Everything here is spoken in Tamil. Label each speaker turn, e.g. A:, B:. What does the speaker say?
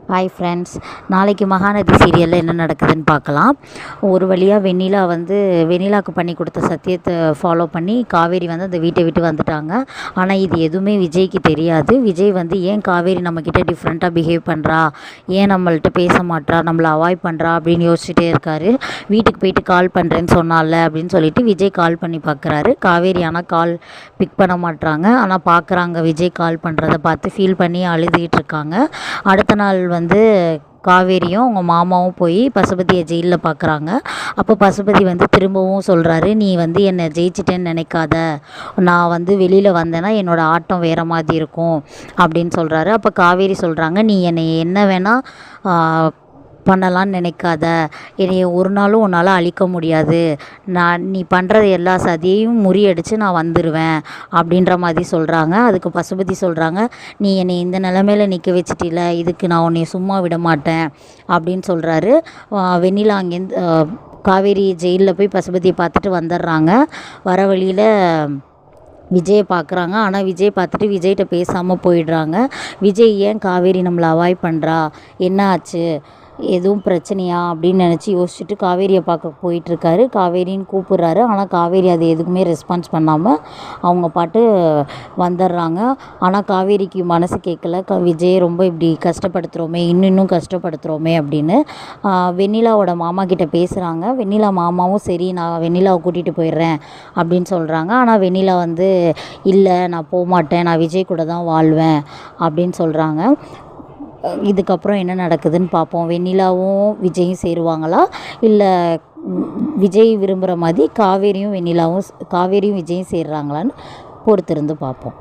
A: ஹாய் ஃப்ரெண்ட்ஸ், நாளைக்கு மகாநதி சீரியலில் என்ன நடக்குதுன்னு பார்க்கலாம். ஒரு வழியாக வெண்ணிலாவுக்கு பண்ணி கொடுத்த சத்தியத்தை ஃபாலோ பண்ணி காவேரி அந்த வீட்டை விட்டு வந்துட்டாங்க. ஆனால் இது எதுவுமே விஜய்க்கு தெரியாது. விஜய் ஏன் காவேரி நம்மக்கிட்ட டிஃப்ரெண்ட்டாக பிஹேவ் பண்ணுறா, ஏன் நம்மள்ட்ட பேச மாட்றா, நம்மளை அவாய்ட் பண்ணுறா அப்படின்னு யோசிச்சுட்டே இருக்காரு. வீட்டுக்கு போயிட்டு கால் பண்ணுறேன்னு சொன்னால அப்படின்னு சொல்லிட்டு விஜய் கால் பண்ணி பார்க்குறாரு. காவேரி ஆனால் கால் பிக் பண்ண மாட்றாங்க. ஆனால் பார்க்குறாங்க விஜய் கால் பண்ணுறதை பார்த்து ஃபீல் பண்ணி அழுதுகிட்டு இருக்காங்க. அடுத்த நாள் காவேரியும் அவங்க மாமாவும் போய் பசுபதியை ஜெயிலில் பார்க்குறாங்க. அப்போ பசுபதி திரும்பவும் சொல்கிறாரு, நீ என்னை ஜெயிச்சிட்டேன்னு நினைக்காத, நான் வெளியில் வந்தேன்னா என்னோடய ஆட்டம் வேறு மாதிரி இருக்கும் அப்படின்னு சொல்கிறாரு. அப்போ காவேரி சொல்கிறாங்க, நீ என்னை என்ன வேணால் பண்ணலான்னு நினைக்காத, என்னை ஒரு நாளும் உன்னால் அழிக்க முடியாது, நீ பண்ணுறது எல்லா சதியையும் முறியடித்து நான் வந்துடுவேன் அப்படின்ற மாதிரி சொல்கிறாங்க. அதுக்கு பசுபதி சொல்கிறாங்க, நீ என்னை இந்த நிலமையில நிற்க வச்சிட்டில, இதுக்கு நான் உன்னை சும்மா விட மாட்டேன் அப்படின்னு சொல்கிறாரு. வெண்ணிலா அங்கேருந்து காவேரி ஜெயிலில் போய் பசுபதியை பார்த்துட்டு வந்துடுறாங்க. வர வழியில் விஜயை பார்க்குறாங்க. ஆனால் விஜய் பார்த்துட்டு விஜய்கிட்ட பேசாமல் போயிடுறாங்க. விஜய் ஏன் காவேரி நம்மளை அவாய்ட் பண்ணுறா, என்ன ஆச்சு, எதுவும் பிரச்சனையா அப்படின்னு நினச்சி யோசிச்சுட்டு காவேரியை பார்க்க போயிட்டுருக்காரு. காவேரின்னு கூப்பிட்றாரு. ஆனால் காவேரி அது எதுக்குமே ரெஸ்பான்ஸ் பண்ணாமல் அவங்க பாட்டு வந்துடுறாங்க. ஆனால் காவேரிக்கு மனசு கேட்கல, விஜய் ரொம்ப இப்படி கஷ்டப்படுத்துகிறோமே, இன்னும் கஷ்டப்படுத்துகிறோமே அப்படின்னு வெண்ணிலாவோட மாமா கிட்ட பேசுகிறாங்க. வெண்ணிலா மாமாவும் சரி, நான் வெண்ணிலாவை கூட்டிகிட்டு போயிடுறேன் அப்படின்னு சொல்கிறாங்க. ஆனால் வெண்ணிலா இல்லை, நான் போக மாட்டேன், நான் விஜய் கூட தான் வாழ்வேன் அப்படின்னு சொல்கிறாங்க. இதுக்கப்புறம் என்ன நடக்குதுன்னு பார்ப்போம். வெண்ணிலாவும் விஜயும் சேருவாங்களா, இல்லை விஜய் விரும்புகிற மாதிரி காவேரியும் விஜயும் சேர்றாங்களான்னு பொறுத்திருந்து பார்ப்போம்.